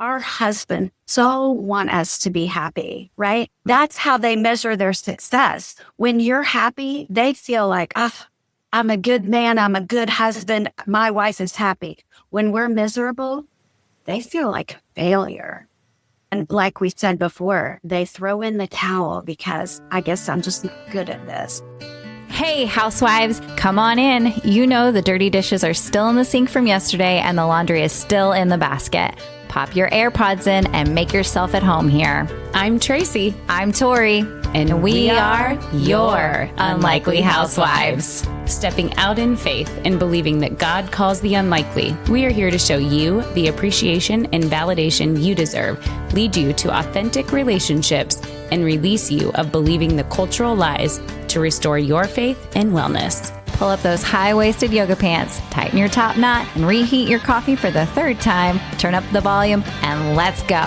our husband so want us to be happy, right? That's how they measure their success. When you're happy, they feel like, I'm a good man. I'm a good husband. My wife is happy. When we're miserable, they feel like failure. And like we said before, they throw in the towel because I guess I'm just not good at this. Hey, housewives, come on in. You know the dirty dishes are still in the sink from yesterday and the laundry is still in the basket. Pop your AirPods in and make yourself at home here. I'm Tracy. I'm Tori. And we are your Unlikely Housewives. Stepping out in faith and believing that God calls the unlikely, we are here to show you the appreciation and validation you deserve, lead you to authentic relationships, and release you of believing the cultural lies to restore your faith and wellness. Pull up those high-waisted yoga pants, tighten your top knot, and reheat your coffee for the third time. Turn up the volume, and let's go.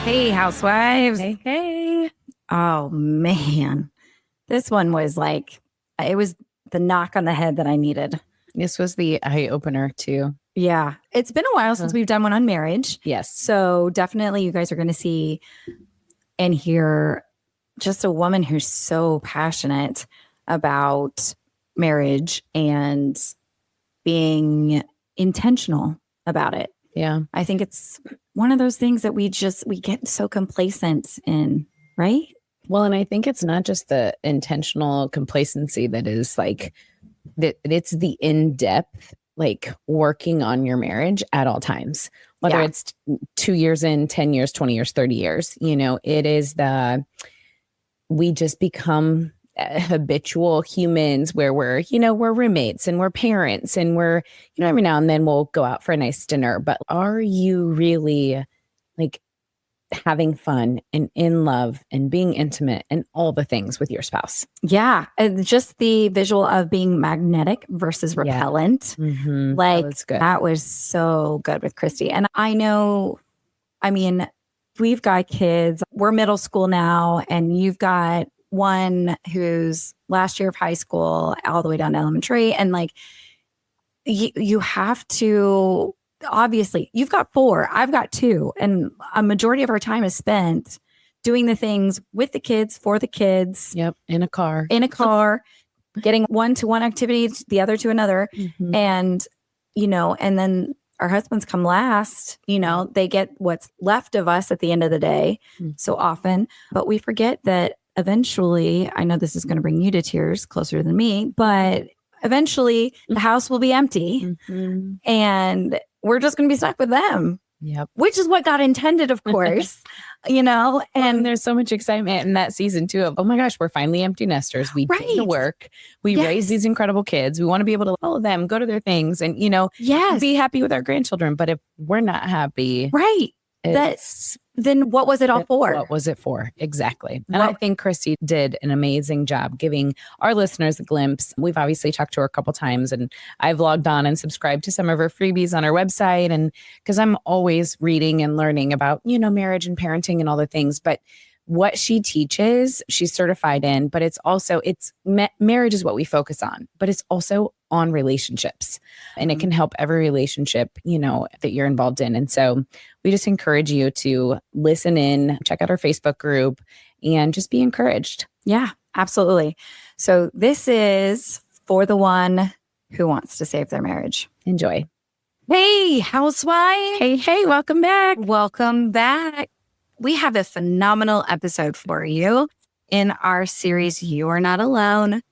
Hey, housewives. Hey. Oh, man. This one was like, it was the knock on the head that I needed. This was the eye opener too. Yeah. It's been a while since we've done one on marriage. Yes. So definitely you guys are going to see and hear just a woman who's so passionate about marriage and being intentional about it. Yeah. I think it's one of those things that we get so complacent in, right? Well, and I think it's not just the intentional complacency that is like, that it's the in-depth, like working on your marriage at all times, whether it's 2 years in, 10 years, 20 years, 30 years, it is we just become habitual humans where we're roommates and we're parents and we're, every now and then we'll go out for a nice dinner, but are you really like having fun and in love and being intimate and all the things with your spouse? Yeah. And just the visual of being magnetic versus repellent. Mm-hmm. Like that was so good with Cristie. And we've got kids, we're middle school now, and you've got one who's last year of high school all the way down to elementary. And like, you have to, obviously, you've got 4, I've got 2, and a majority of our time is spent doing the things with the kids, for the kids. Yep. In a car, getting one to one activity, the other to another. Mm-hmm. And, and then our husbands come last, they get what's left of us at the end of the day so often, but we forget that eventually, I know this is going to bring you to tears closer than me, but eventually the house will be empty and we're just going to be stuck with them. Yep. Which is what God intended, of course, and there's so much excitement in that season too of, oh my gosh, we're finally empty nesters. We did the work. We raised these incredible kids. We want to be able to follow them, go to their things and, be happy with our grandchildren. But if we're not happy, then what was it all for? What was it for? Exactly. And I think Cristie did an amazing job giving our listeners a glimpse. We've obviously talked to her a couple times and I've logged on and subscribed to some of her freebies on our website. And because I'm always reading and learning about, marriage and parenting and all the things, but what she teaches, she's certified in, but it's also, marriage is what we focus on, but it's also on relationships and it can help every relationship, that you're involved in. And so we just encourage you to listen in, check out our Facebook group and just be encouraged. Yeah, absolutely. So this is for the one who wants to save their marriage. Enjoy. Hey, housewife. Hey, welcome back. Welcome back. We have a phenomenal episode for you in our series, You Are Not Alone,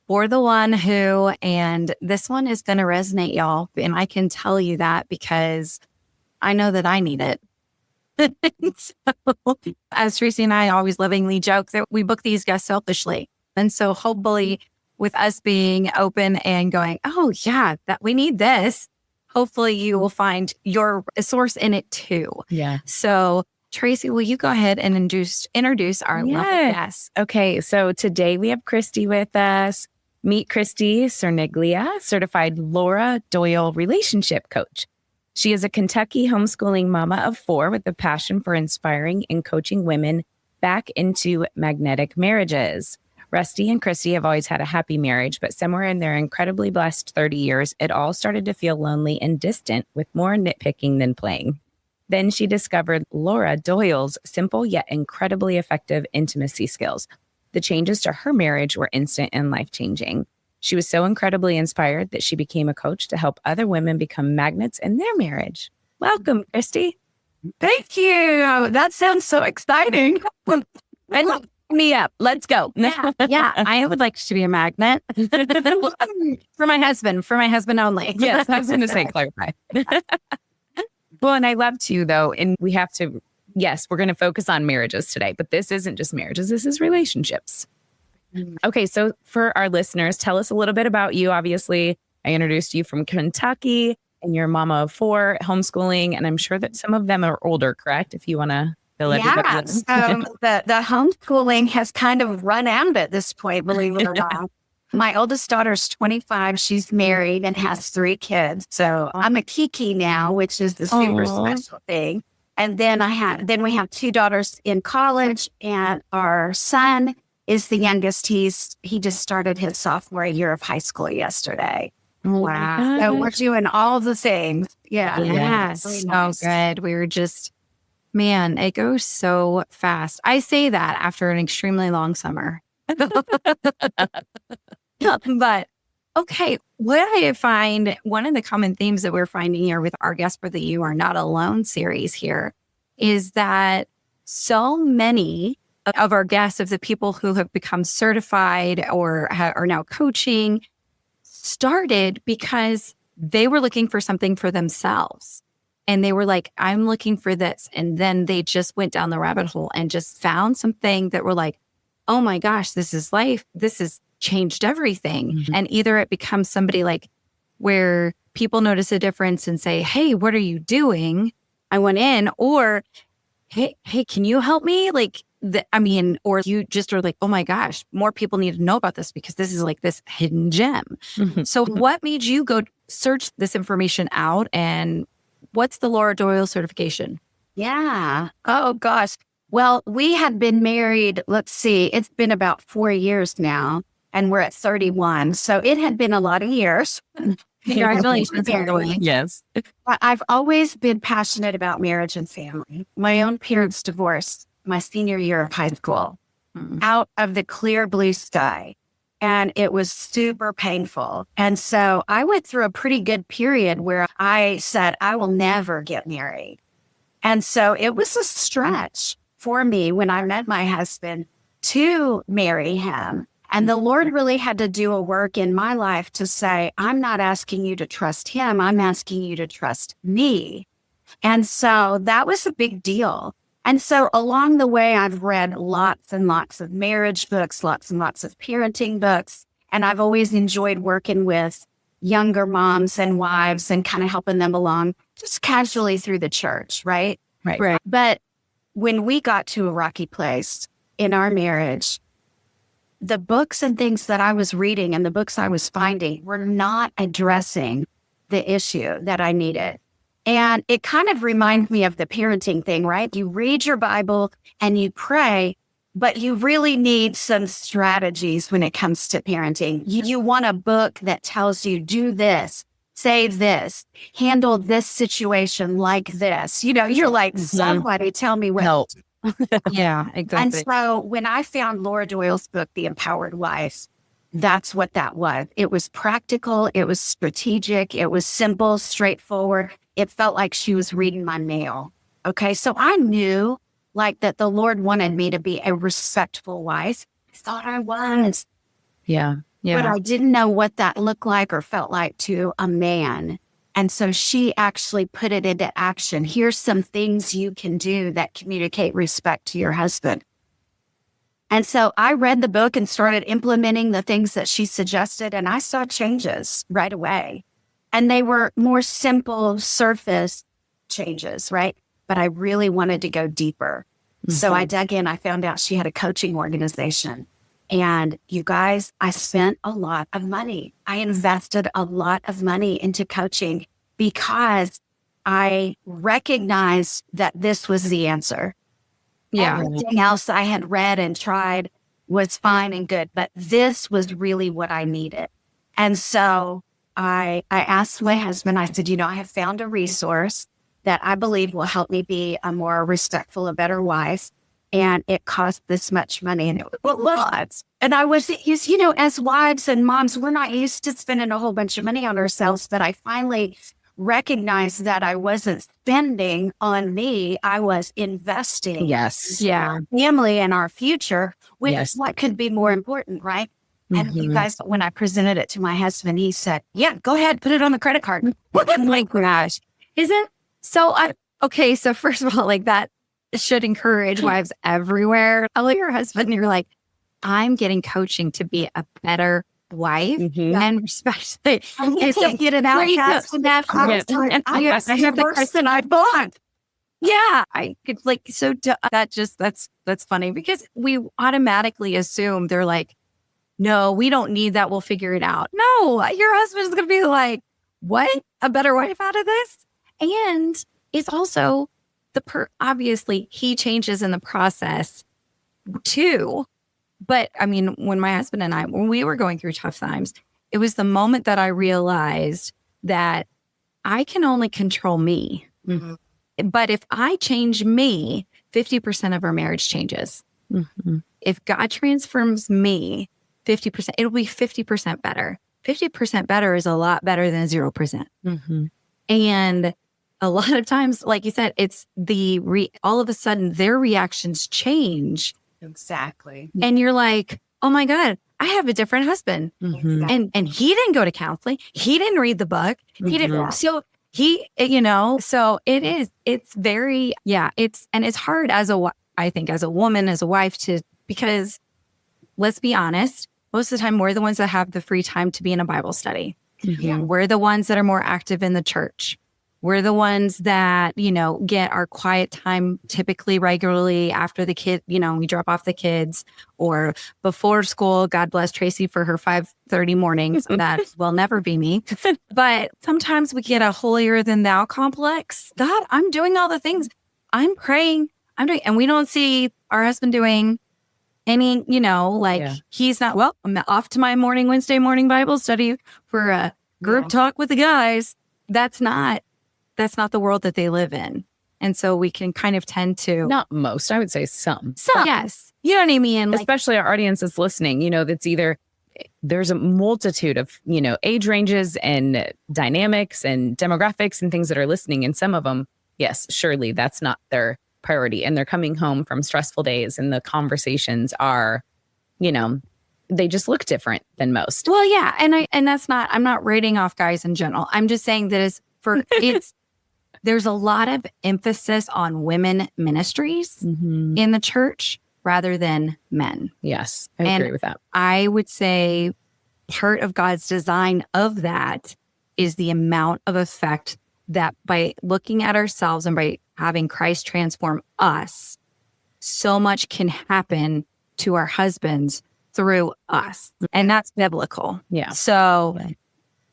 for the one who, and this one is going to resonate, y'all. And I can tell you that because I know that I need it. So, as Tracy and I always lovingly joke that we book these guests selfishly. And so hopefully with us being open and going, oh yeah, that we need this, hopefully you will find your source in it too. Yeah. So Tracy, will you go ahead and introduce our lovely guest? Okay, so today we have Cristie with us. Meet Cristie Cerniglia, certified Laura Doyle relationship coach. She is a Kentucky homeschooling mama of 4 with a passion for inspiring and coaching women back into magnetic marriages. Rusty and Cristie have always had a happy marriage, but somewhere in their incredibly blessed 30 years, it all started to feel lonely and distant with more nitpicking than playing. Then she discovered Laura Doyle's simple yet incredibly effective intimacy skills. The changes to her marriage were instant and life-changing. She was so incredibly inspired that she became a coach to help other women become magnets in their marriage. Welcome, Cristie. Thank you. That sounds so exciting. And me up. Let's go. Yeah, I would like to be a magnet for my husband only. Yes, I was going to say clarify. Well, and I love to, though, and we have to, yes, we're going to focus on marriages today, but this isn't just marriages, this is relationships. Okay, so for our listeners, tell us a little bit about you. Obviously, I introduced you from Kentucky and you're a mama of 4, homeschooling, and I'm sure that some of them are older, correct? If you want to fill everybody in. The homeschooling has kind of run out at this point, believe it or not. My oldest daughter's 25. She's married and has 3 kids. So I'm a Kiki now, which is the super special thing. And then we have 2 daughters in college, and our son is the youngest. He just started his sophomore year of high school yesterday. Wow. So we're doing all the things. Yeah. Yes. Very So nice. good. We were just, man, it goes so fast. I say that after an extremely long summer. But okay, what I find, one of the common themes that we're finding here with our Guest for the You Are Not Alone series here is that so many of our guests, of the people who have become certified or are now coaching, started because they were looking for something for themselves. And they were like, I'm looking for this. And then they just went down the rabbit hole and just found something that were like, oh my gosh, this is life. This has changed everything. Mm-hmm. And either it becomes somebody like where people notice a difference and say, hey, what are you doing? I went in, or hey, can you help me? Like, or you just are like, oh my gosh, more people need to know about this because this is like this hidden gem. Mm-hmm. So what made you go search this information out, and what's the Laura Doyle certification? Yeah. Oh gosh. Well, we had been married, let's see, it's been about 4 years now, and we're at 31. So it had been a lot of years. Congratulations. Yes. I've always been passionate about marriage and family. My own parents divorced my senior year of high school out of the clear blue sky. And it was super painful. And so I went through a pretty good period where I said, I will never get married. And so it was a stretch for me when I met my husband to marry him. And the Lord really had to do a work in my life to say, I'm not asking you to trust him. I'm asking you to trust me. And so that was a big deal. And so along the way, I've read lots and lots of marriage books, lots and lots of parenting books. And I've always enjoyed working with younger moms and wives and kind of helping them along just casually through the church, right? Right. But when we got to a rocky place in our marriage, the books and things that I was reading and the books I was finding were not addressing the issue that I needed. And it kind of reminds me of the parenting thing, right? You read your Bible and you pray, but you really need some strategies when it comes to parenting. You want a book that tells you, do this, say this, handle this situation like this. You know, you're like, somebody tell me what. Help. Yeah, exactly. And so when I found Laura Doyle's book, The Empowered Wife, that's what that was. It was practical. It was strategic. It was simple, straightforward. It felt like she was reading my mail. Okay. So I knew like that the Lord wanted me to be a respectful wife. I thought I was. Yeah. But I didn't know what that looked like or felt like to a man. And so she actually put it into action. Here's some things you can do that communicate respect to your husband. And so I read the book and started implementing the things that she suggested, and I saw changes right away. And they were more simple surface changes, right? But I really wanted to go deeper. Mm-hmm. So I dug in. I found out she had a coaching organization. And you guys, I spent a lot of money. I invested a lot of money into coaching because I recognized that this was the answer. Everything else I had read and tried was fine and good, but this was really what I needed. And so I asked my husband, I said, I have found a resource that I believe will help me be a more respectful, a better wife. And it cost this much money. And it was lots. And I was used, as wives and moms, we're not used to spending a whole bunch of money on ourselves. But I finally recognized that I wasn't spending on me. I was investing in our family and our future, which what could be more important, right? And you guys, when I presented it to my husband, he said, yeah, go ahead, put it on the credit card. Oh my gosh. Okay, so first of all, like that should encourage wives everywhere. Tell your husband, you're like, I'm getting coaching to be a better wife, and especially I can't get it out. I have the person I bought. Yeah, I could that's funny because we automatically assume they're like, no, we don't need that. We'll figure it out. No, your husband is going to be like, what? A better wife out of this? And it's also obviously he changes in the process too. But I mean, when my husband and I, when we were going through tough times, it was the moment that I realized that I can only control me. But if I change me, 50% of our marriage changes. If God transforms me, 50%, it'll be 50% better. 50% better is a lot better than 0%. And a lot of times, like you said, it's all of a sudden their reactions change. Exactly. And you're like, oh my God, I have a different husband. And he didn't go to counseling. He didn't read the book. He didn't. So so it's very, it's hard I think as a woman, as a wife because let's be honest, most of the time we're the ones that have the free time to be in a Bible study. We're the ones that are more active in the church. We're the ones that, get our quiet time typically regularly after the kid, we drop off the kids or before school. God bless Tracy for her 5:30 mornings. That will never be me. But sometimes we get a holier than thou complex. God, I'm doing all the things. I'm praying. And we don't see our husband doing any, he's not, I'm off to my Wednesday morning Bible study for a group talk with the guys. That's not the world that they live in. And so we can kind of tend to. Not most, I would say some. Yes. You know what I mean? Especially our audience is listening, that's either, there's a multitude of, age ranges and dynamics and demographics and things that are listening. And some of them, yes, surely that's not their priority. And they're coming home from stressful days and the conversations are, they just look different than most. Well, yeah. And that's not, I'm not rating off guys in general. I'm just saying that there's a lot of emphasis on women ministries in the church rather than men. Yes, I agree with that. I would say part of God's design of that is the amount of effect that by looking at ourselves and by having Christ transform us, so much can happen to our husbands through us. And that's biblical. Yeah. So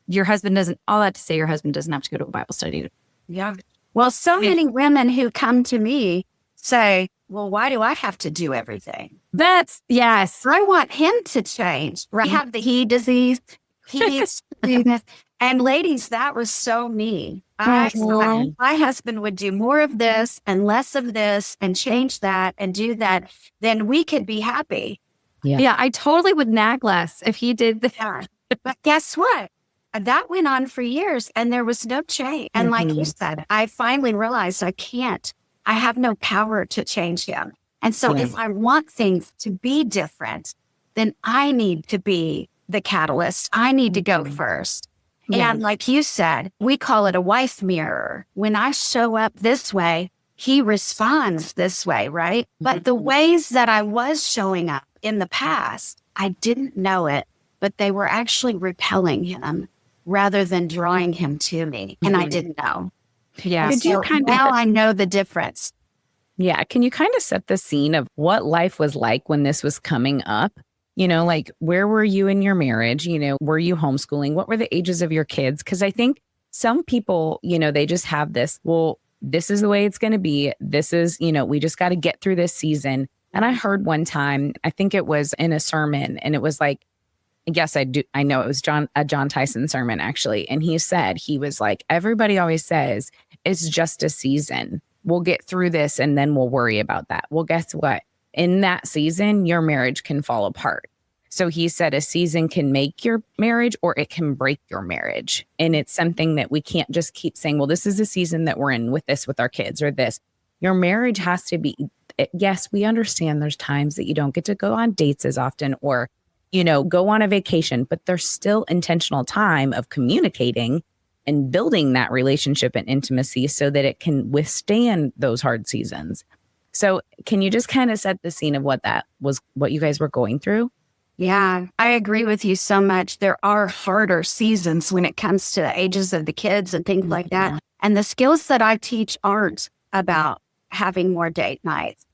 your husband doesn't have to go to a Bible study. Yeah. Well, so many women who come to me say, well, why do I have to do everything? Yes. I want him to change. I have the he disease. And ladies, that was so me. My husband would do more of this and less of this and change that and do that. Then we could be happy. Yeah, I totally would nag less if he did that. But guess what? That went on for years and there was no change. And like you said, I finally realized I have no power to change him. And so if I want things to be different, then I need to be the catalyst. I need to go first. And like you said, we call it a wife mirror. When I show up this way, he responds this way, right? But the ways that I was showing up in the past, I didn't know it, but they were actually repelling him rather than drawing him to me. And I didn't know. Yeah. So now I know the difference. Yeah. Can you kind of set the scene of what life was like when this was coming up? Like where were you in your marriage? Were you homeschooling? What were the ages of your kids? Because I think some people, they just have this, well, this is the way it's going to be. This is, we just got to get through this season. And I heard one time, I think it was in a sermon, and it was like, yes, I know it was a John Tyson sermon actually. And he was like, everybody always says it's just a season. We'll get through this and then we'll worry about that. Well, guess what? In that season, your marriage can fall apart. So he said a season can make your marriage or it can break your marriage. And it's something that we can't just keep saying, well, this is a season that we're in with our kids or this. Your marriage has to be, yes, we understand there's times that you don't get to go on dates as often or, go on a vacation, but there's still intentional time of communicating and building that relationship and intimacy so that it can withstand those hard seasons. So can you just kind of set the scene of what you guys were going through? Yeah, I agree with you so much. There are harder seasons when it comes to the ages of the kids and things like that. And the skills that I teach aren't about having more date nights.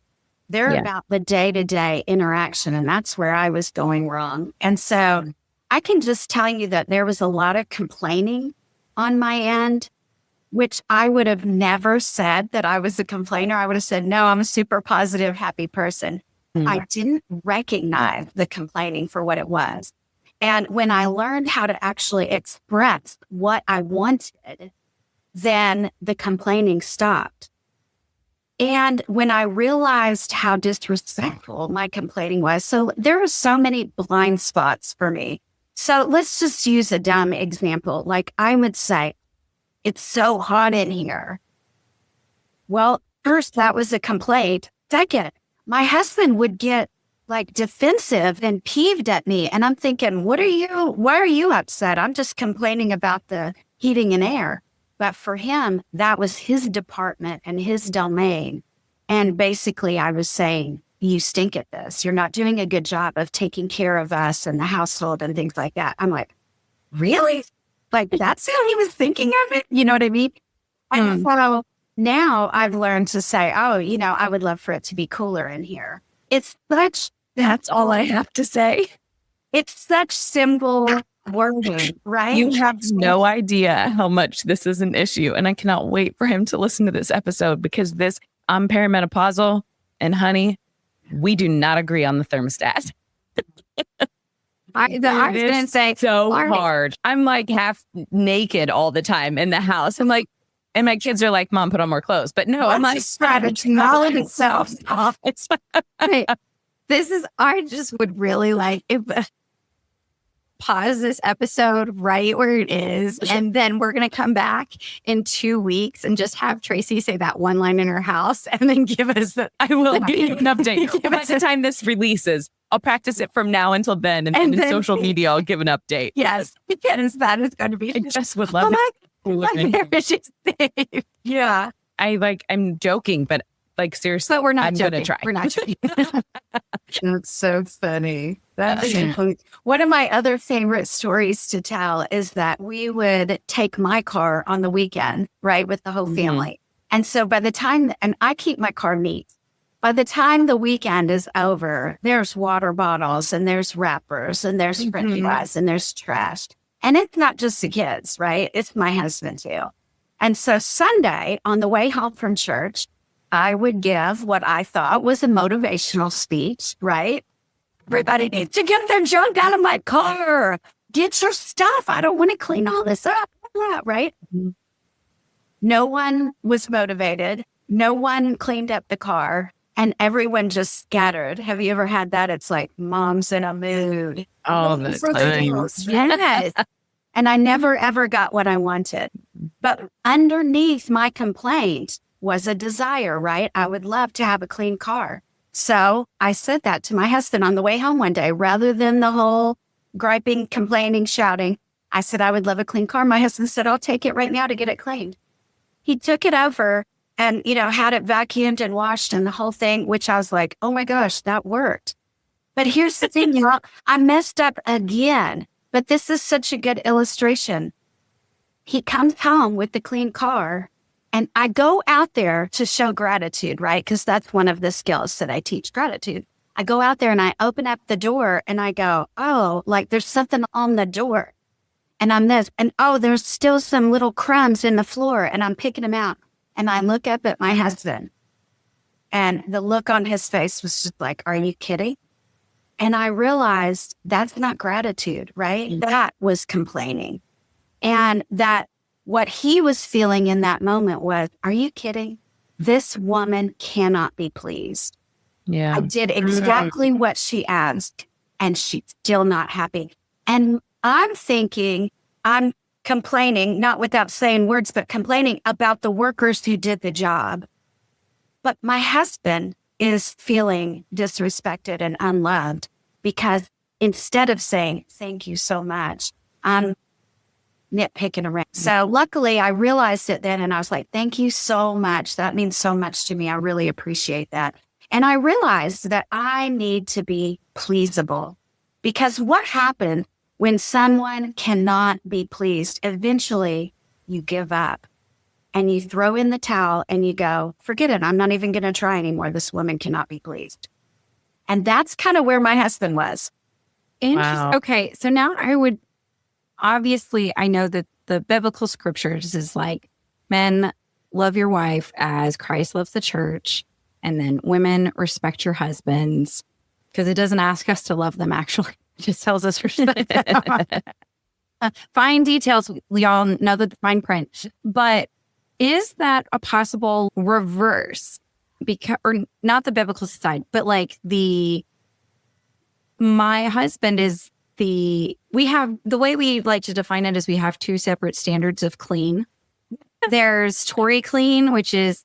They're about the day-to-day interaction. And that's where I was going wrong. And so I can just tell you that there was a lot of complaining on my end, which I would have never said that I was a complainer. I would have said, no, I'm a super positive, happy person. I didn't recognize the complaining for what it was. And when I learned how to actually express what I wanted, then the complaining stopped. And when I realized how disrespectful my complaining was, so there are so many blind spots for me. So let's just use a dumb example. Like I would say, it's so hot in here. Well, first, that was a complaint. Second, my husband would get like defensive and peeved at me. And I'm thinking, why are you upset? I'm just complaining about the heating and air. But for him, that was his department and his domain. And basically I was saying, you stink at this. You're not doing a good job of taking care of us and the household and things like that. I'm like, really? Like that's how he was thinking of it? You know what I mean? And so now I've learned to say, I would love for it to be cooler in here. That's all I have to say. It's such simple wording, right? You have no idea how much this is an issue. And I cannot wait for him to listen to this episode because I'm perimenopausal and honey, we do not agree on the thermostat. I didn't say so hard. I'm like half naked all the time in the house. I'm like, and my kids are like, Mom, put on more clothes. But no, I'm like, strategy knowledge itself. I just would really like if pause this episode right where it is. And then we're going to come back in 2 weeks and just have Tracy say that one line in her house and then give us I will give you an update. By the time this releases, I'll practice it from now until then. And then in social media, I'll give an update. Yes, because that is going to be. I just would love my marriage is safe. Yeah. I'm joking, but like seriously, but we're not I'm joking. Gonna try. We're not joking. That's so funny. One of my other favorite stories to tell is that we would take my car on the weekend, right, with the whole family. And so by the time, and I keep my car neat, by the time the weekend is over, there's water bottles and there's wrappers and there's French fries and there's trash. And it's not just the kids, right? It's my husband too. And so Sunday on the way home from church, I would give what I thought was a motivational speech, right? Everybody needs to get their junk out of my car. Get your stuff. I don't want to clean all this up, right? No one was motivated. No one cleaned up the car. And everyone just scattered. Have you ever had that? It's like mom's in a mood. Oh, the time. Yes. And I never, ever got what I wanted. But underneath my complaint was a desire, right? I would love to have a clean car. So I said that to my husband on the way home one day, rather than the whole griping, complaining, shouting. I said, I would love a clean car. My husband said, I'll take it right now to get it cleaned. He took it over and, had it vacuumed and washed and the whole thing, which I was like, oh my gosh, that worked. But here's the thing, y'all, I messed up again, but this is such a good illustration. He comes home with the clean car and I go out there to show gratitude, right? Because that's one of the skills that I teach, gratitude. I go out there and I open up the door and I go, oh, like there's something on the door. And I'm this, and oh, there's still some little crumbs in the floor and I'm picking them out. And I look up at my husband, and the look on his face was just like, are you kidding? And I realized that's not gratitude, right? That was complaining. And that what he was feeling in that moment was, are you kidding? This woman cannot be pleased. Yeah. I did exactly what she asked, and she's still not happy. And I'm thinking, I'm complaining, not without saying words, but complaining about the workers who did the job. But my husband is feeling disrespected and unloved because instead of saying, thank you so much, I'm nitpicking around. So luckily I realized it then, and I was like, thank you so much. That means so much to me. I really appreciate that. And I realized that I need to be pleasable, because what happens when someone cannot be pleased? Eventually you give up and you throw in the towel and you go, forget it. I'm not even going to try anymore. This woman cannot be pleased. And that's kind of where my husband was. Interesting. Wow. Okay. So now obviously I know that the biblical scriptures is like, men, love your wife as Christ loves the church. And then women, respect your husbands, because it doesn't ask us to love them, actually. It just tells us respect them. Fine details. We all know the fine print. But is that a possible reverse? Or not the biblical side, but like my husband is the way we like to define it is we have two separate standards of clean. There's Tori clean, which is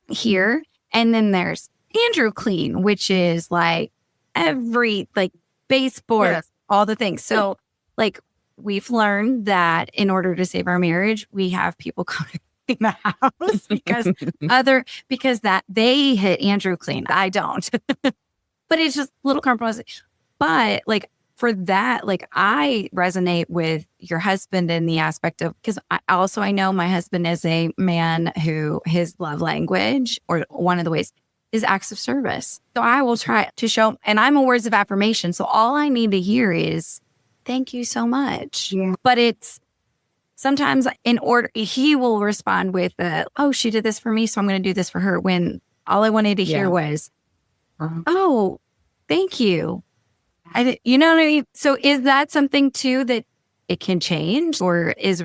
here. And then there's Andrew clean, which is like every baseboard, all the things. So like we've learned that in order to save our marriage, we have people come in the house because that they hit Andrew clean. I don't. But it's just a little compromise. But like for that, like I resonate with your husband in the aspect of, because I know my husband is a man who his love language, or one of the ways, is acts of service. So I will try to show, and I'm a words of affirmation. So all I need to hear is, thank you so much. Yeah. But it's sometimes he will respond with, oh, she did this for me, so I'm going to do this for her. When all I wanted to hear was, oh, thank you. You know what I mean? So is that something too that it can change, or it's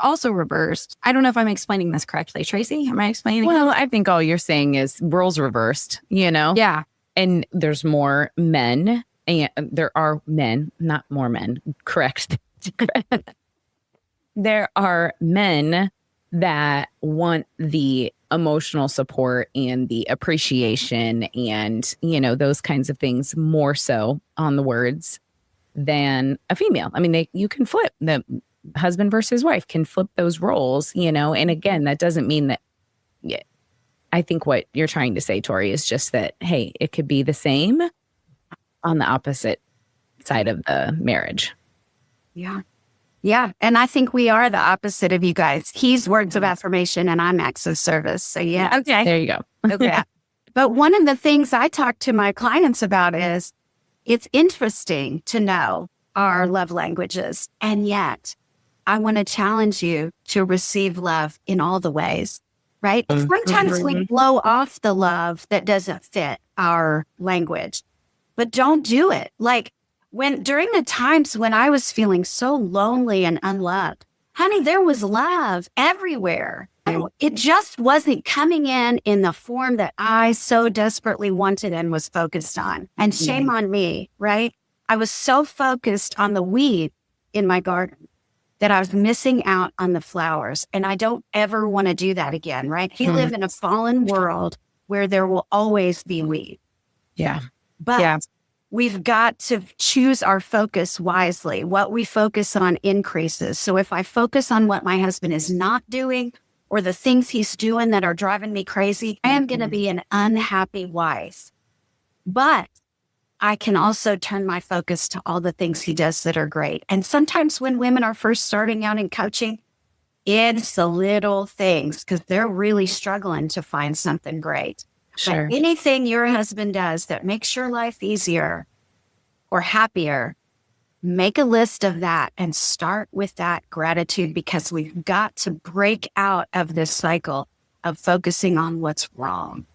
also reversed? I don't know if I'm explaining this correctly. Tracy, am I explaining? Well, I think all you're saying is roles reversed, Yeah. And there's more men, and there are men, not more men. Correct. There are men that want the emotional support and the appreciation and, those kinds of things more so on the words than a female. I mean, you can flip the husband versus wife can flip those roles, and again, that doesn't mean that. Yeah, I think what you're trying to say, Tori, is just that, hey, it could be the same on the opposite side of the marriage. Yeah. Yeah. And I think we are the opposite of you guys. He's words of affirmation and I'm acts of service. So yeah. Okay. There you go. Okay. But one of the things I talk to my clients about is it's interesting to know our love languages. And yet I want to challenge you to receive love in all the ways, right? Sometimes we blow off the love that doesn't fit our language, but don't do it. Like, during the times when I was feeling so lonely and unloved, honey, there was love everywhere. It just wasn't coming in the form that I so desperately wanted and was focused on. And shame on me, right? I was so focused on the weed in my garden that I was missing out on the flowers. And I don't ever want to do that again, right? We live in a fallen world where there will always be weed. Yeah. But we've got to choose our focus wisely. What we focus on increases. So if I focus on what my husband is not doing or the things he's doing that are driving me crazy, I am going to be an unhappy wife. But I can also turn my focus to all the things he does that are great. And sometimes when women are first starting out in coaching, it's the little things because they're really struggling to find something great. Sure. But anything your husband does that makes your life easier or happier, make a list of that and start with that gratitude, because we've got to break out of this cycle of focusing on what's wrong.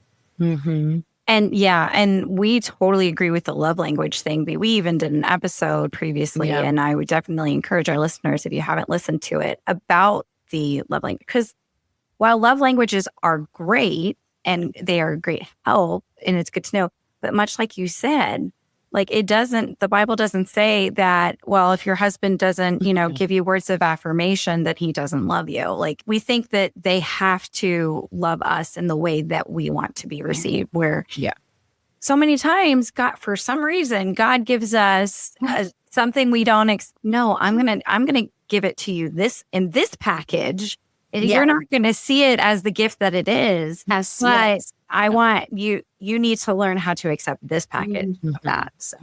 Mm-hmm. And we totally agree with the love language thing. But we even did an episode previously, and I would definitely encourage our listeners, if you haven't listened to it, about the love language. Because while love languages are great and they are great help, and it's good to know, but much like you said, like the Bible doesn't say that, well, if your husband doesn't, give you words of affirmation, that he doesn't love you. Like, we think that they have to love us in the way that we want to be received, where so many times for some reason, God gives us something we don't, no, I'm going to give it to you in this package. You're not going to see it as the gift that it is. But I want you need to learn how to accept this package of that. So,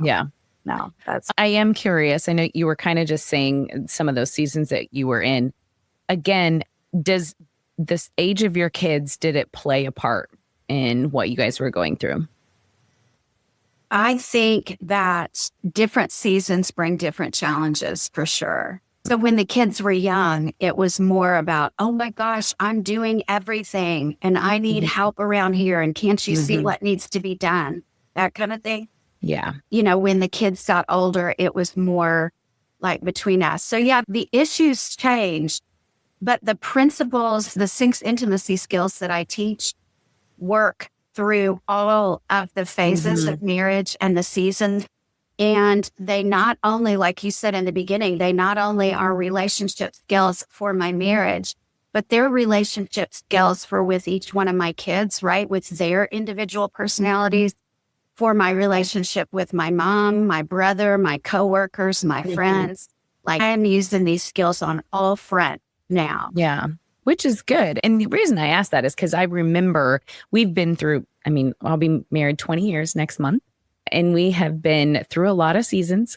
no, I am curious. I know you were kind of just saying some of those seasons that you were in. Again, does this age of your kids, did it play a part in what you guys were going through? I think that different seasons bring different challenges for sure. So when the kids were young, it was more about, oh my gosh, I'm doing everything and I need help around here. And can't you see what needs to be done? That kind of thing. Yeah. When the kids got older, it was more like between us. So the issues changed, but the principles, the 6 intimacy skills that I teach work through all of the phases of marriage and the seasons. And they not only, like you said in the beginning, they not only are relationship skills for my marriage, but they're relationship skills with each one of my kids, right? With their individual personalities, for my relationship with my mom, my brother, my coworkers, my friends. Like, I am using these skills on all fronts now. Yeah. Which is good. And the reason I asked that is because I remember we've been through, I'll be married 20 years next month. And we have been through a lot of seasons.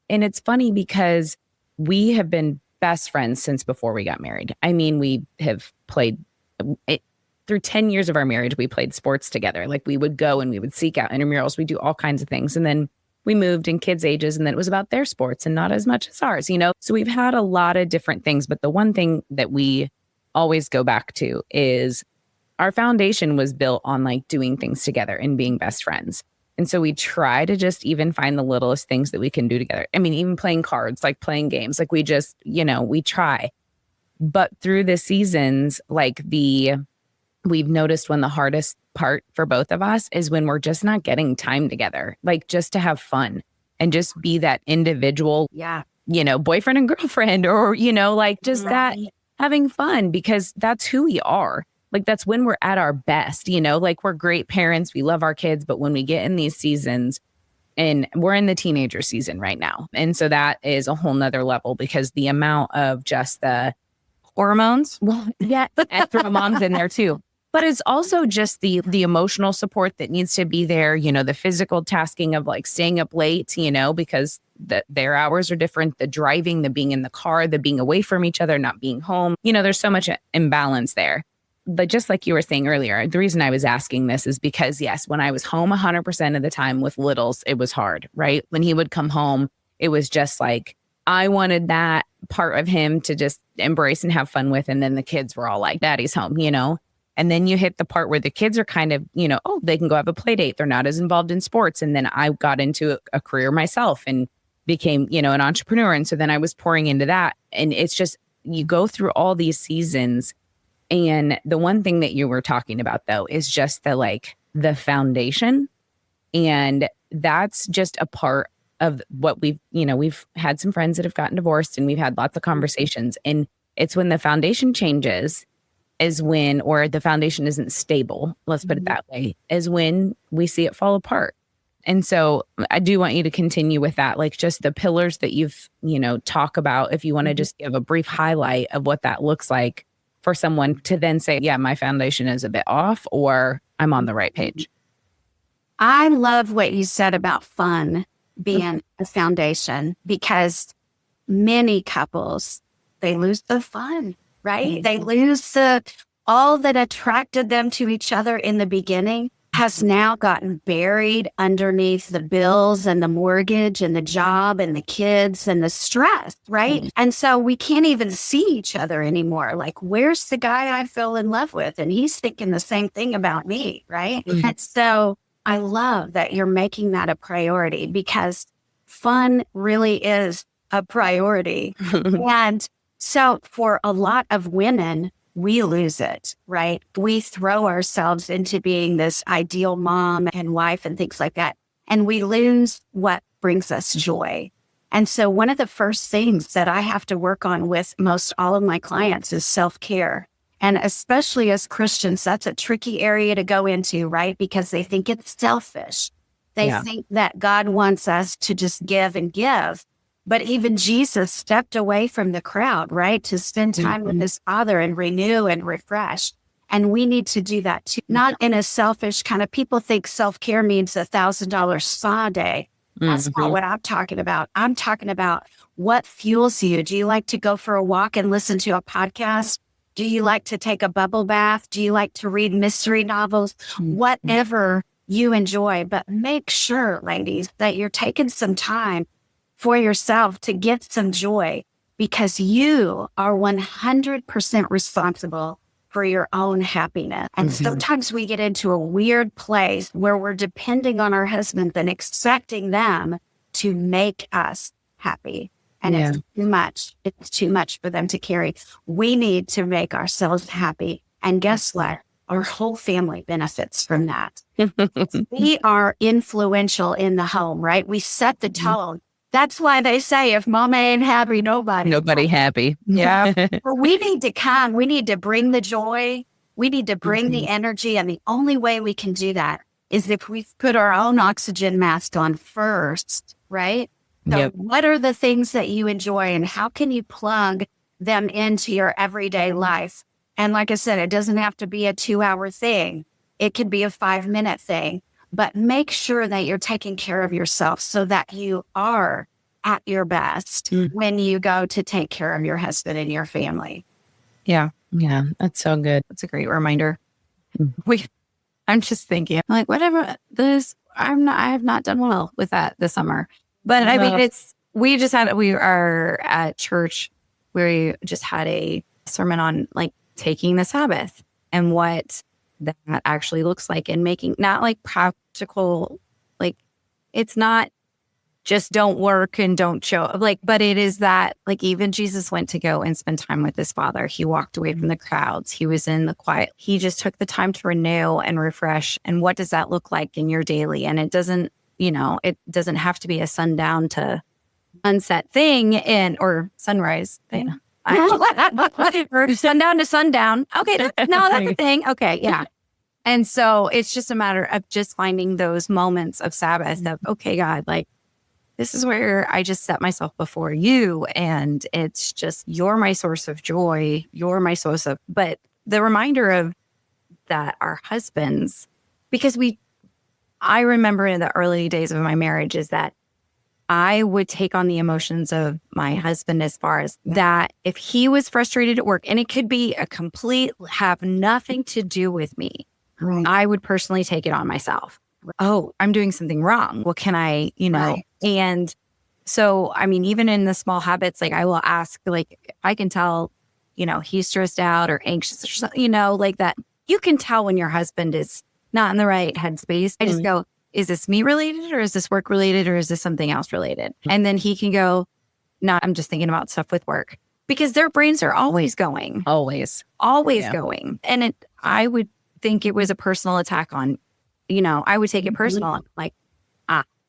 And it's funny because we have been best friends since before we got married. We have played through 10 years of our marriage. We played sports together. Like, we would go and we would seek out intramurals. We do all kinds of things. And then we moved in kids' ages, and then it was about their sports and not as much as ours, So we've had a lot of different things. But the one thing that we always go back to is our foundation was built on like doing things together and being best friends. And so we try to just even find the littlest things that we can do together. Even playing cards, like playing games, like we just, we try. But through the seasons, we've noticed when the hardest part for both of us is when we're just not getting time together, like just to have fun and just be that individual, boyfriend and girlfriend, or, just that having fun, because that's who we are. Like, that's when we're at our best, like, we're great parents. We love our kids. But when we get in these seasons, and we're in the teenager season right now. And so that is a whole nother level, because the amount of just the hormones. Well, and throw moms in there too. But it's also just the emotional support that needs to be there, the physical tasking of like staying up late, because their hours are different, the driving, the being in the car, the being away from each other, not being home. There's so much imbalance there. But just like you were saying earlier, the reason I was asking this is because, yes, when I was home 100% of the time with littles, it was hard, right? When he would come home, it was just like, I wanted that part of him to just embrace and have fun with. And then the kids were all like, Daddy's home, And then you hit the part where the kids are kind of, they can go have a play date. They're not as involved in sports. And then I got into a career myself and became, an entrepreneur. And so then I was pouring into that. And it's just, you go through all these seasons. And the one thing that you were talking about, though, is just the foundation. And that's just a part of what we've had some friends that have gotten divorced, and we've had lots of conversations. And it's when the foundation changes or the foundation isn't stable, let's put it that way, is when we see it fall apart. And so I do want you to continue with that, like just the pillars that you've, talk about, if you want to just give a brief highlight of what that looks like for someone to then say, yeah, my foundation is a bit off, or I'm on the right page. I love what you said about fun being a foundation, because many couples, they lose the fun, right? They lose all that attracted them to each other in the beginning. has now gotten buried underneath the bills and the mortgage and the job and the kids and the stress, right? And so we can't even see each other anymore. Like, where's the guy I fell in love with? And he's thinking the same thing about me, right? And so I love that you're making that a priority, because fun really is a priority. And so for a lot of women, we lose it, right? We throw ourselves into being this ideal mom and wife and things like that. And we lose what brings us joy. And so one of the first things that I have to work on with most all of my clients is self-care. And especially as Christians, that's a tricky area to go into, right? Because they think it's selfish. They think that God wants us to just give and give. But even Jesus stepped away from the crowd, right? To spend time with his Father and renew and refresh. And we need to do that too. Not in a selfish kind of, people think self-care means $1,000 spa day. That's not what I'm talking about. I'm talking about what fuels you. Do you like to go for a walk and listen to a podcast? Do you like to take a bubble bath? Do you like to read mystery novels? Whatever you enjoy. But make sure, ladies, that you're taking some time for yourself to get some joy, because you are 100% responsible for your own happiness. And sometimes we get into a weird place where we're depending on our husbands and expecting them to make us happy. And it's too much. It's too much for them to carry. We need to make ourselves happy. And guess what? Our whole family benefits from that. We are influential in the home, right? We set the tone. That's why they say if mama ain't happy, nobody happy. Yeah. But we need to come. We need to bring the joy. We need to bring the energy. And the only way we can do that is if we put our own oxygen mask on first, right? So what are the things that you enjoy, and how can you plug them into your everyday life? And like I said, it doesn't have to be a 2-hour thing. It could be a 5-minute thing. But make sure that you're taking care of yourself so that you are at your best when you go to take care of your husband and your family. Yeah. Yeah. That's so good. That's a great reminder. I'm just thinking, like, whatever this, I have not done well with that this summer. But I mean, we are at church, we just had a sermon on like taking the Sabbath and what that actually looks like, and making not like practical, like it's not just don't work and don't show up, like, but it is that, like, even Jesus went to go and spend time with his Father. He walked away from the crowds. He was in the quiet. He just took the time to renew and refresh. And what does that look like in your daily? And it doesn't, it doesn't have to be a sundown to sunset thing or sunrise thing. Or sundown to sundown. Okay, that's a thing. Okay, yeah. And so it's just a matter of just finding those moments of Sabbath of, okay, God, like, this is where I just set myself before you. And it's just, you're my source of joy. You're my source of, but the reminder of that our husbands, because I remember in the early days of my marriage is that I would take on the emotions of my husband, as far as that if he was frustrated at work, and it could be have nothing to do with me, I would personally take it on myself. Oh, I'm doing something wrong. What can I, And so, I mean, even in the small habits, like I will ask, like, I can tell, he's stressed out or anxious or something, like that. You can tell when your husband is not in the right headspace. I just go, is this me related, or is this work related, or is this something else related? And then he can go, no, I'm just thinking about stuff with work, because their brains are always going. Always Going. And I would think it was a personal attack on, I would take it personal. Like,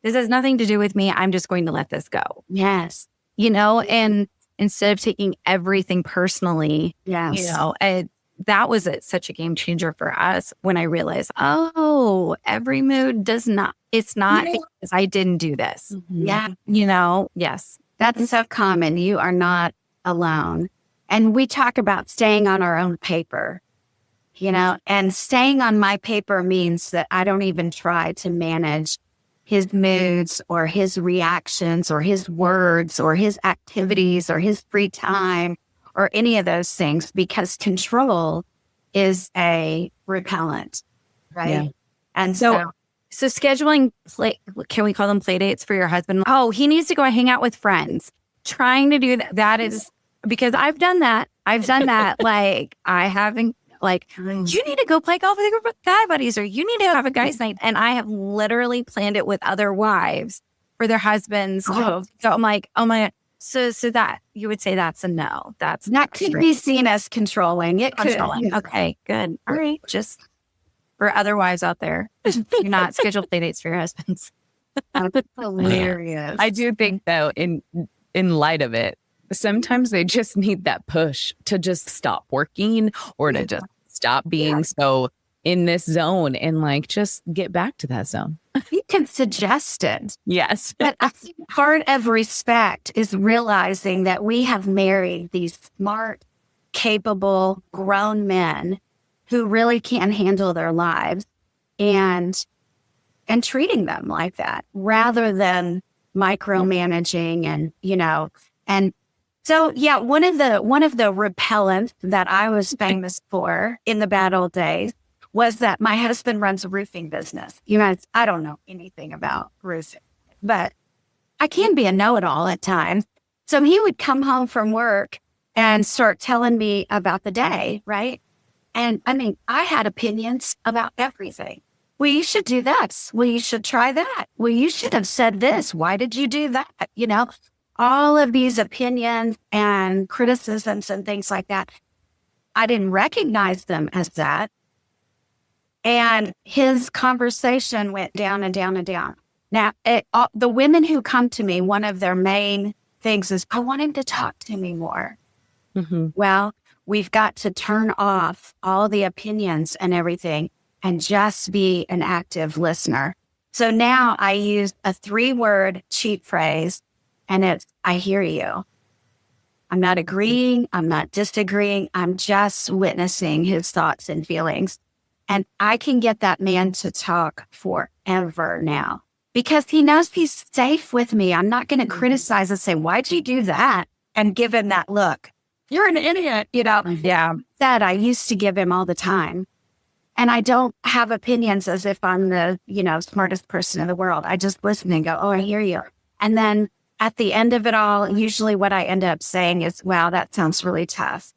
this has nothing to do with me. I'm just going to let this go. Yes. And instead of taking everything personally, that was such a game changer for us when I realized, every mood it's not because I didn't do this. Yeah. Yes. That's so common. You are not alone. And we talk about staying on our own paper, and staying on my paper means that I don't even try to manage his moods or his reactions or his words or his activities or his free time or any of those things, because control is a repellent, right? Yeah. And so scheduling can we call them play dates for your husband? Oh, he needs to go hang out with friends. Trying to do that is because I've done that. Like I haven't, like, you need to go play golf with your guy buddies, or you need to have a guys night. And I have literally planned it with other wives for their husbands. So I'm like, oh my God. So that you would say that's a no. That's not could be seen as controlling. It could. Okay, good. All right. Just for other wives out there, do not schedule play dates for your husbands. Hilarious. I do think though, in light of it, sometimes they just need that push to just stop working or to just stop being so in this zone and like just get back to that zone. You can suggest it. Yes. But I think part of respect is realizing that we have married these smart, capable, grown men who really can't handle their lives and treating them like that rather than micromanaging and, and so, one of the repellents that I was famous for in the bad old days was that my husband runs a roofing business. I don't know anything about roofing, but I can be a know-it-all at times. So he would come home from work and start telling me about the day, right? And I mean, I had opinions about everything. Well, you should do this. Well, you should try that. Well, you should have said this. Why did you do that? All of these opinions and criticisms and things like that. I didn't recognize them as that. And his conversation went down and down and down. Now, the women who come to me, one of their main things is, I want him to talk to me more. Mm-hmm. Well, we've got to turn off all the opinions and everything and just be an active listener. So now I use a 3-word cheat phrase, and it's, I hear you. I'm not agreeing. I'm not disagreeing. I'm just witnessing his thoughts and feelings. And I can get that man to talk forever now because he knows he's safe with me. I'm not going to criticize and say, why'd you do that? And give him that look. You're an idiot, Yeah. That I used to give him all the time. And I don't have opinions as if I'm the, smartest person in the world. I just listen and go, oh, I hear you. And then at the end of it all, usually what I end up saying is, wow, that sounds really tough,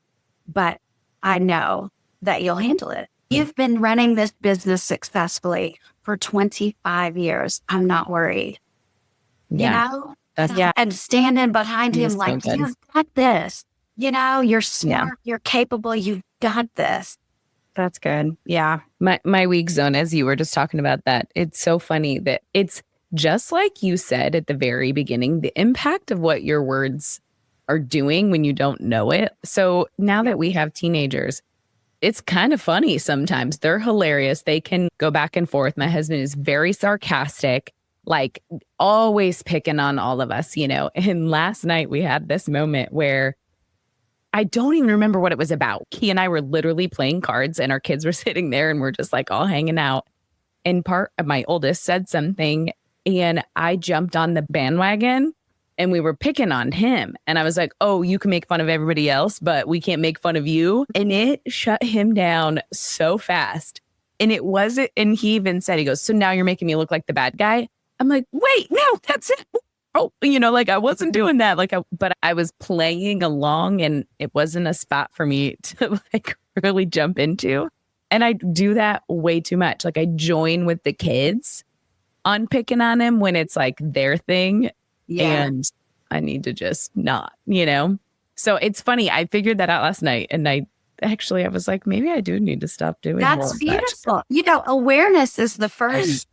but I know that you'll handle it. You've been running this business successfully for 25 years. I'm not worried. And standing behind him like, you've got this. You're smart, you're capable, you've got this. That's good. Yeah. My weak zone, as you were just talking about that, it's so funny that it's just like you said at the very beginning, the impact of what your words are doing when you don't know it. So now that we have teenagers, it's kind of funny sometimes. They're hilarious. They can go back and forth. My husband is very sarcastic, like always picking on all of us, And last night we had this moment where I don't even remember what it was about. He and I were literally playing cards and our kids were sitting there and we're just like all hanging out. And part of my oldest said something and I jumped on the bandwagon and we were picking on him. And I was like, oh, you can make fun of everybody else, but we can't make fun of you. And it shut him down so fast. And it wasn't, and he even said, he goes, so now you're making me look like the bad guy. I'm like, wait, no, that's it. Oh, I wasn't doing that. But I was playing along and it wasn't a spot for me to really jump into. And I do that way too much. I join with the kids on picking on him when it's like their thing. Yeah. And I need to just not, So it's funny. I figured that out last night and I was like, maybe I do need to stop doing that's beautiful. Awareness is the first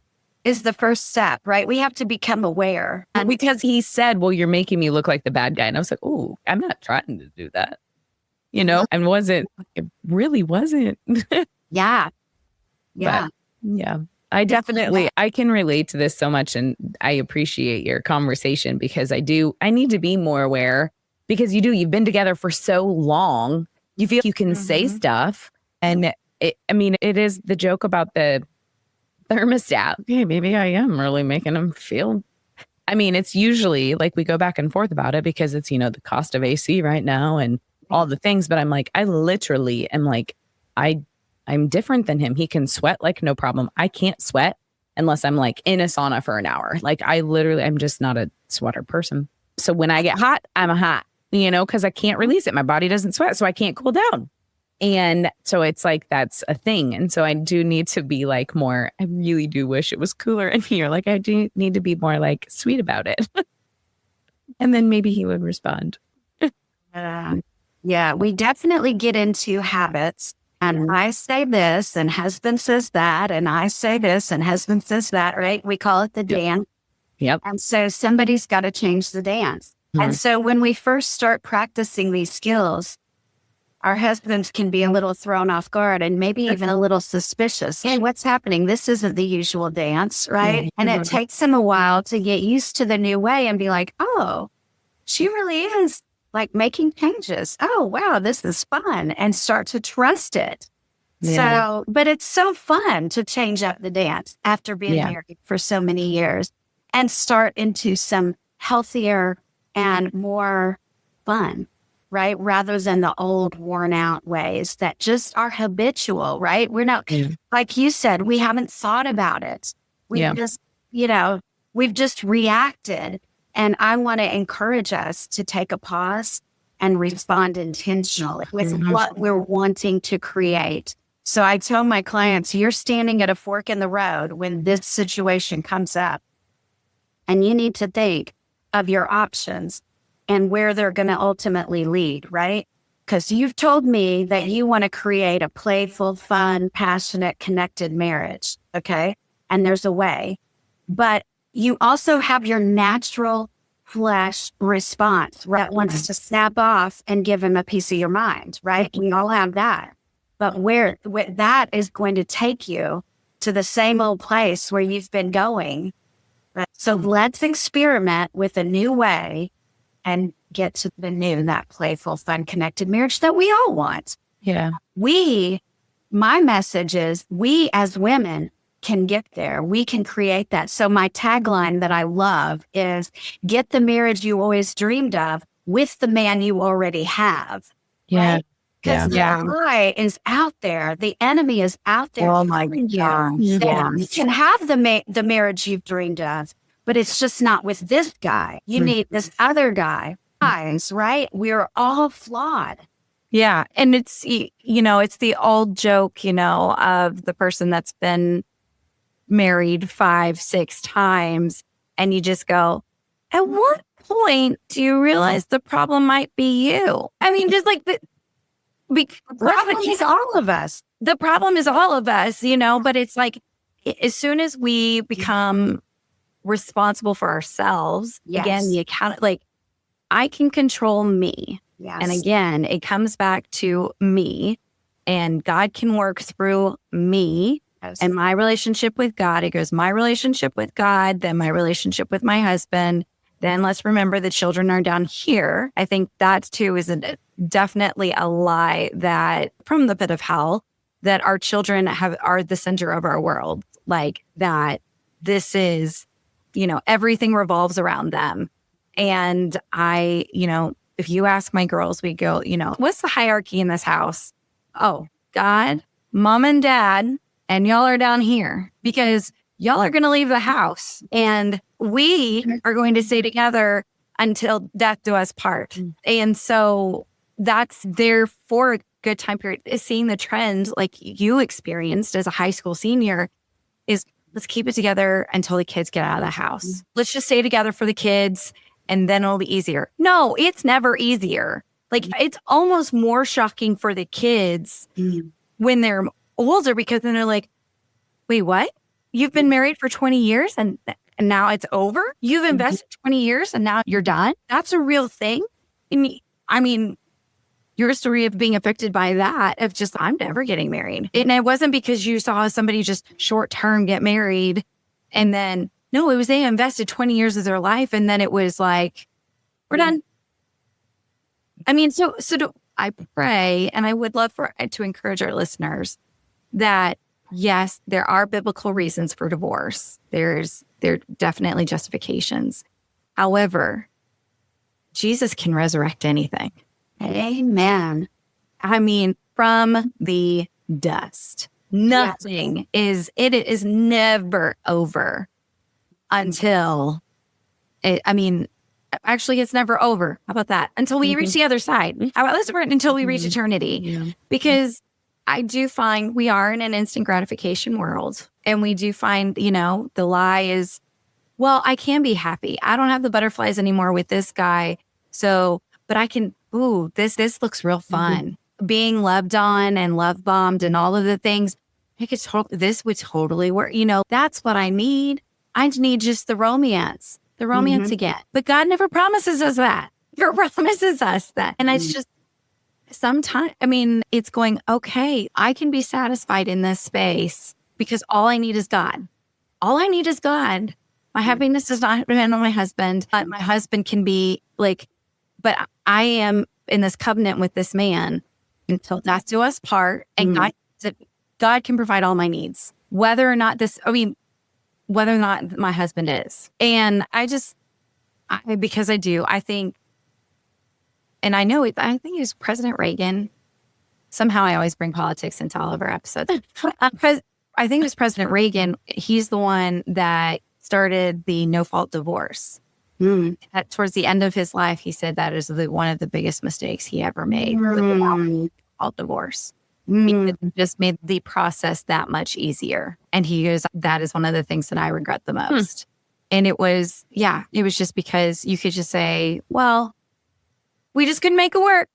step, right? We have to become aware. And because he said, well, you're making me look like the bad guy. And I was like, oh, I'm not trying to do that. And it really wasn't. Yeah. Yeah. But, yeah. I can relate to this so much. And I appreciate your conversation because I need to be more aware because you've been together for so long. You feel you can say stuff. And it is the joke about the thermostat. Okay, maybe I am really making them feel. It's usually we go back and forth about it because it's, the cost of AC right now and all the things. But I'm like, I literally am like, I I'm different than him. He can sweat like no problem. I can't sweat unless I'm like in a sauna for an hour. Like I'm just not a sweater person. So when I get hot, I'm hot, because I can't release it. My body doesn't sweat, so I can't cool down. And so it's like, that's a thing. And so I do need to be like more, I really do wish it was cooler in here. Like I do need to be more like sweet about it. And then maybe he would respond. Yeah, we definitely get into habits. And I say this and husband says that. And I say this and husband says that, right? We call it the dance. Yep. And so somebody's got to change the dance. Mm-hmm. And so when we first start practicing these skills, our husbands can be a little thrown off guard and maybe even a little suspicious. Hey, what's happening? This isn't the usual dance, right? Mm-hmm. And it takes them a while to get used to the new way and be like, oh, she really is like making changes. Oh, wow, this is fun. And start to trust it. Yeah. So, but it's so fun to change up the dance after being married for so many years and start into some healthier and more fun, right? Rather than the old worn out ways that just are habitual, right? We're not, like you said, we haven't thought about it. We've just, we've just reacted. And I want to encourage us to take a pause and respond intentionally with what we're wanting to create. So I tell my clients, you're standing at a fork in the road when this situation comes up. And you need to think of your options and where they're going to ultimately lead, right? Because you've told me that you want to create a playful, fun, passionate, connected marriage, okay? And there's a way. But you also have your natural flesh response, right? That wants to snap off and give him a piece of your mind, right? We all have that. But where that is going to take you to the same old place where you've been going. Right? So let's experiment with a new way and get to the new, that playful, fun, connected marriage that we all want. Yeah. My message is we as women can get there. We can create that. So my tagline that I love is get the marriage you always dreamed of with the man you already have. Yeah. Right? Because the lie is out there. The enemy is out there. Oh my God. Yeah. You can have the marriage you've dreamed of, but it's just not with this guy. You need this other guy. Guys, right? We're all flawed. Yeah. And it's, it's the old joke, of the person that's been married 5-6 times. And you just go, at what point do you realize the problem might be you? I mean, just like the problem is all of us. The problem is all of us, but it's like, as soon as we become responsible for ourselves, again, the account, like I can control me. Yes. And again, it comes back to me and God can work through me and my relationship with God. It goes my relationship with God, then my relationship with my husband. Then let's remember the children are down here. I think that too is definitely a lie that from the pit of hell, that our children are the center of our world. Like that this is, everything revolves around them. And if you ask my girls, we go, what's the hierarchy in this house? Oh, God, mom and dad, and y'all are down here because y'all are going to leave the house and we are going to stay together until death do us part. And so that's there for a good time period. Seeing the trends like you experienced as a high school senior is let's keep it together until the kids get out of the house. Let's just stay together for the kids and then it'll be easier. No, it's never easier. Like it's almost more shocking for the kids when they're older because then they're like, wait, what? You've been married for 20 years and now it's over? You've invested 20 years and now you're done? That's a real thing. I mean, your story of being affected by that, of just, I'm never getting married. And it wasn't because you saw somebody just short term get married. And then, no, it was they invested 20 years of their life. And then it was like, we're done. I mean, so I pray, and I would love to encourage our listeners that, yes, there are biblical reasons for divorce. There are definitely justifications. However, Jesus can resurrect anything. Amen. I mean, from the dust. Nothing is never over until actually it's never over. How about that? Until we reach the other side. How about this? Until we reach eternity. Yeah. Because I do find we are in an instant gratification world. And we do find, the lie is, well, I can be happy. I don't have the butterflies anymore with this guy. So, but I can, this looks real fun. Being loved on and love bombed and all of the things. This would totally work. That's what I need. I need just the romance again. But God never promises us that. He promises us that. And it's just sometimes, it's going, okay, I can be satisfied in this space because all I need is God. All I need is God. My happiness does not depend on my husband. My husband can be like, but I am in this covenant with this man until death do us part. And God can provide all my needs, whether or not my husband is. And I think, and I know I think it was President Reagan. Somehow I always bring politics into all of our episodes. I think it was President Reagan. He's the one that started the no-fault divorce. Towards the end of his life, he said that is one of the biggest mistakes he ever made with the no-fault divorce. It just made the process that much easier. And he goes, that is one of the things that I regret the most. And it was just because you could just say, well, we just couldn't make it work.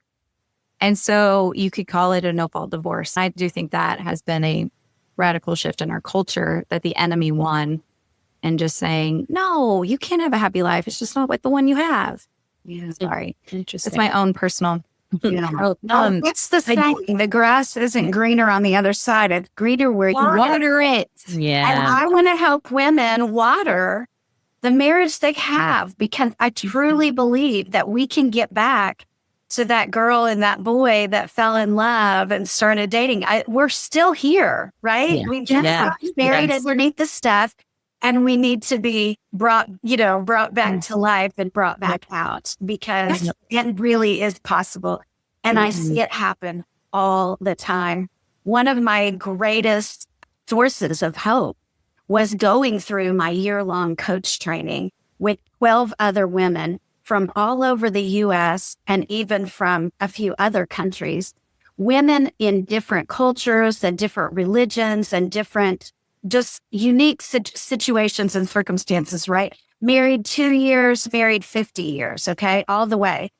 And so you could call it a no-fault divorce. I do think that has been a radical shift in our culture, that the enemy won and just saying, no, you can't have a happy life. It's just not like the one you have. Yeah, sorry. Interesting. It's my own personal. It's the saying, the grass isn't greener on the other side. It's greener where you water it. Yeah. And I want to help women water the marriage they have, because I truly believe that we can get back to that girl and that boy that fell in love and started dating. We're still here, right? Yeah. We just got married underneath the stuff, and we need to be brought back to life and brought back out, because it really is possible. And I see it happen all the time. One of my greatest sources of hope was going through my year-long coach training with 12 other women from all over the U.S. and even from a few other countries, women in different cultures and different religions and different just unique situations and circumstances, right? Married 2 years, married 50 years, okay, all the way.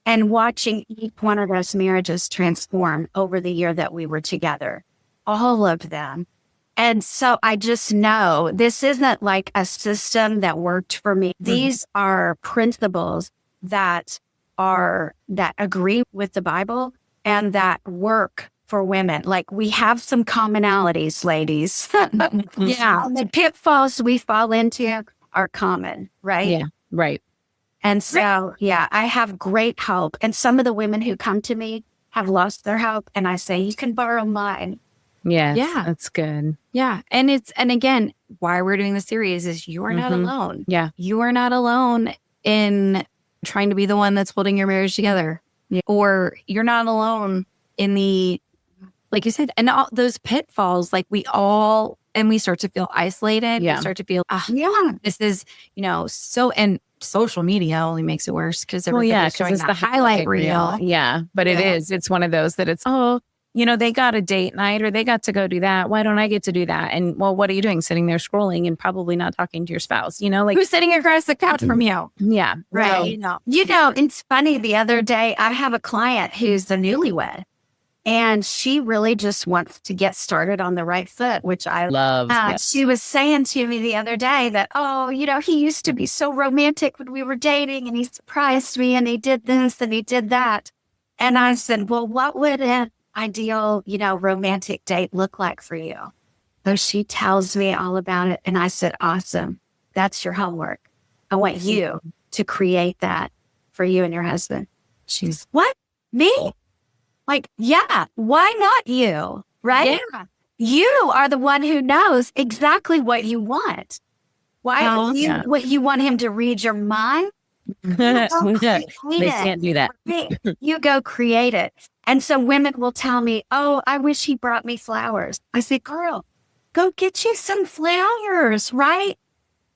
And watching each one of those marriages transform over the year that we were together, all of them. And so I just know this isn't like a system that worked for me. These are principles that agree with the Bible and that work for women. Like, we have some commonalities, ladies. Yeah. The pitfalls we fall into are common, right? Yeah, right. And so, I have great hope. And some of the women who come to me have lost their hope. And I say, you can borrow mine. Yes, yeah, that's good. Yeah. And again, why we're doing the series is you are not alone. Yeah. You are not alone in trying to be the one that's holding your marriage together. Yeah. Or you're not alone in the, like you said, and all those pitfalls, like we start to feel isolated. Yeah. We start to feel, this is, and social media only makes it worse because everybody's showing it's that the highlight reel. Yeah. But it's one of those that it's, they got a date night or they got to go do that. Why don't I get to do that? And well, what are you doing? Sitting there scrolling and probably not talking to your spouse, like who's sitting across the couch from you? Yeah. Right. It's funny. The other day I have a client who's a newlywed, and she really just wants to get started on the right foot, which I love. She was saying to me the other day that, he used to be so romantic when we were dating, and he surprised me and he did this and he did that. And I said, well, what would an ideal, romantic date look like for you? So she tells me all about it. And I said, awesome. That's your homework. I want you to create that for you and your husband. She's, what? Me? Like, yeah, why not you? Right? Yeah. You are the one who knows exactly what you want. Why? What you want him to read your mind? They can't do that. You go create it. And so women will tell me, oh, I wish he brought me flowers. I say, girl, go get you some flowers, right?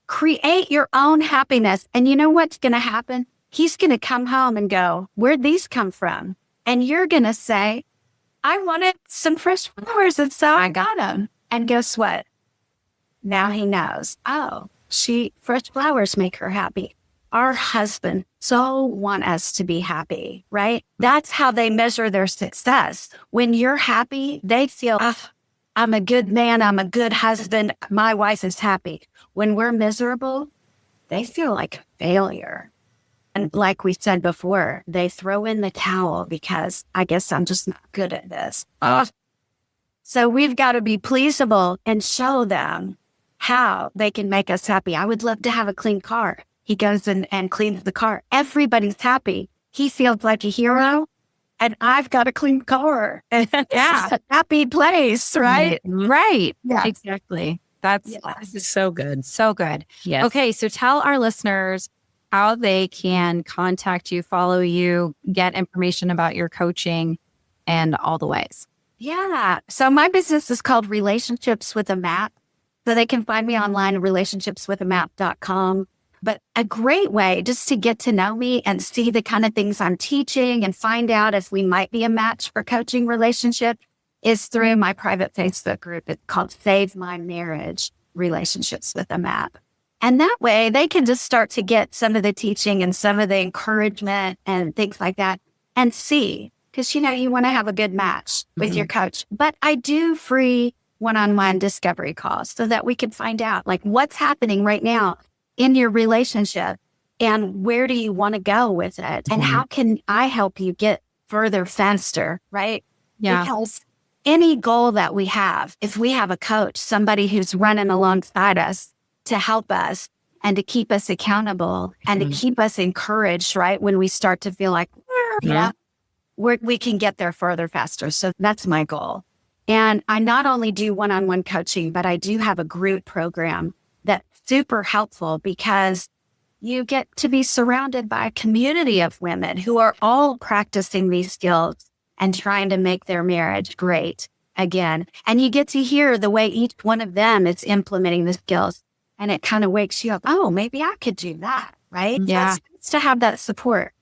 Create your own happiness. And you know what's going to happen? He's going to come home and go, where'd these come from? And you're going to say, I wanted some fresh flowers, and so I got them. And guess what? Now he knows, oh, fresh flowers make her happy. Our husbands so want us to be happy, right? That's how they measure their success. When you're happy, they feel, I'm a good man. I'm a good husband. My wife is happy. When we're miserable, they feel like a failure. And like we said before, they throw in the towel because I guess I'm just not good at this. So we've got to be pleasable and show them how they can make us happy. I would love to have a clean car. He goes and cleans the car. Everybody's happy. He feels like a hero. And I've got a clean car. Yeah. A happy place, right? Right. Yeah. Exactly. This is so good. So good. Yes. Okay. So tell our listeners how they can contact you, follow you, get information about your coaching and all the ways. Yeah. So my business is called Relationships with a Map. So they can find me online at relationshipswithamap.com. But a great way just to get to know me and see the kind of things I'm teaching and find out if we might be a match for coaching relationship is through my private Facebook group. It's called Save My Marriage, Relationships with a Map. And that way they can just start to get some of the teaching and some of the encouragement and things like that and see, because, you want to have a good match with your coach. But I do free one-on-one discovery calls so that we can find out like what's happening right now in your relationship and where do you want to go with it? And how can I help you get further faster, right? Yeah. Because any goal that we have, if we have a coach, somebody who's running alongside us to help us and to keep us accountable and to keep us encouraged, right? When we start to feel like, we can get there further faster. So that's my goal. And I not only do one-on-one coaching, but I do have a group program that's super helpful because you get to be surrounded by a community of women who are all practicing these skills and trying to make their marriage great again. And you get to hear the way each one of them is implementing the skills. And it kind of wakes you up. Oh, maybe I could do that, right? Yeah. It's to have that support.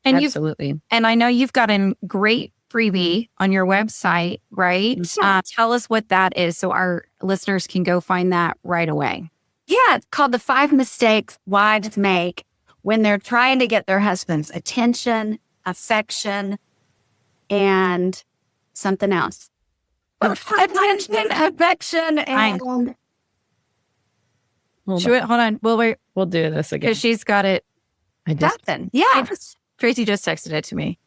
And absolutely. And I know you've got a great freebie on your website, right? Tell us what that is so our listeners can go find that right away. Yeah, it's called The 5 Mistakes Wives Make When They're Trying to Get Their Husband's Attention, Affection, and something else. Attention, affection, and... Hold on. We'll do this again. Because she's got it. Nothing. Yeah. Tracy just texted it to me.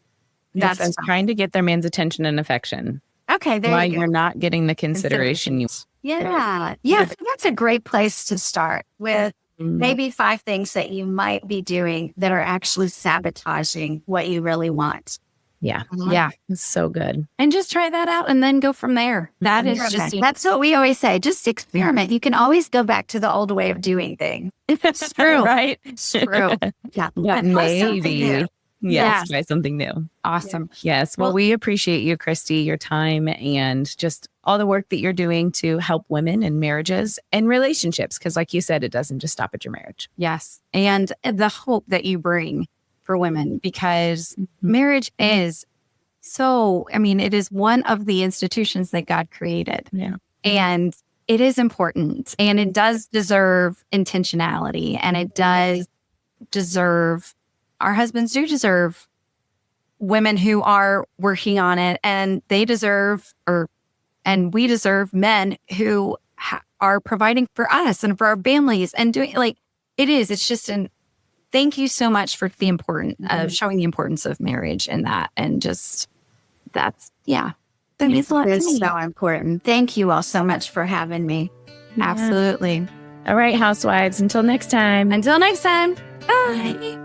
That's trying to get their man's attention and affection. Okay, there why you go. You're not getting the consideration you. Yeah. That's a great place to start with maybe 5 things that you might be doing that are actually sabotaging what you really want. Yeah. Yeah. It's so good. And just try that out and then go from there. That's what we always say. Just experiment. You can always go back to the old way of doing things. It's true. Right? It's true. Yeah. Maybe. Yes. Try something new. Awesome. Yes. Well, we appreciate you, Cristie, your time and just all the work that you're doing to help women in marriages and relationships. Because like you said, it doesn't just stop at your marriage. Yes. And the hope that you bring for women, because marriage is it is one of the institutions that God created. Yeah. And it is important and it does deserve intentionality and it does deserve, our husbands do deserve women who are working on it, and they deserve, and we deserve men who are providing for us and for our families and doing it's just thank you so much for the importance of showing the importance of marriage and that. And just that means a lot to me. It's so important. Thank you all so much for having me. Yeah. Absolutely. All right, housewives, until next time. Bye.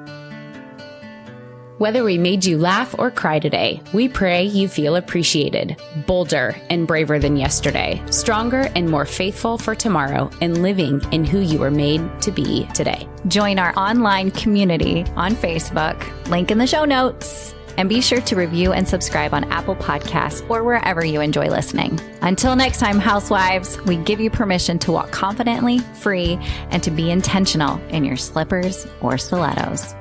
Whether we made you laugh or cry today, we pray you feel appreciated, bolder and braver than yesterday, stronger and more faithful for tomorrow, and living in who you were made to be today. Join our online community on Facebook, link in the show notes. And be sure to review and subscribe on Apple Podcasts or wherever you enjoy listening. Until next time, housewives, we give you permission to walk confidently, free, and to be intentional in your slippers or stilettos.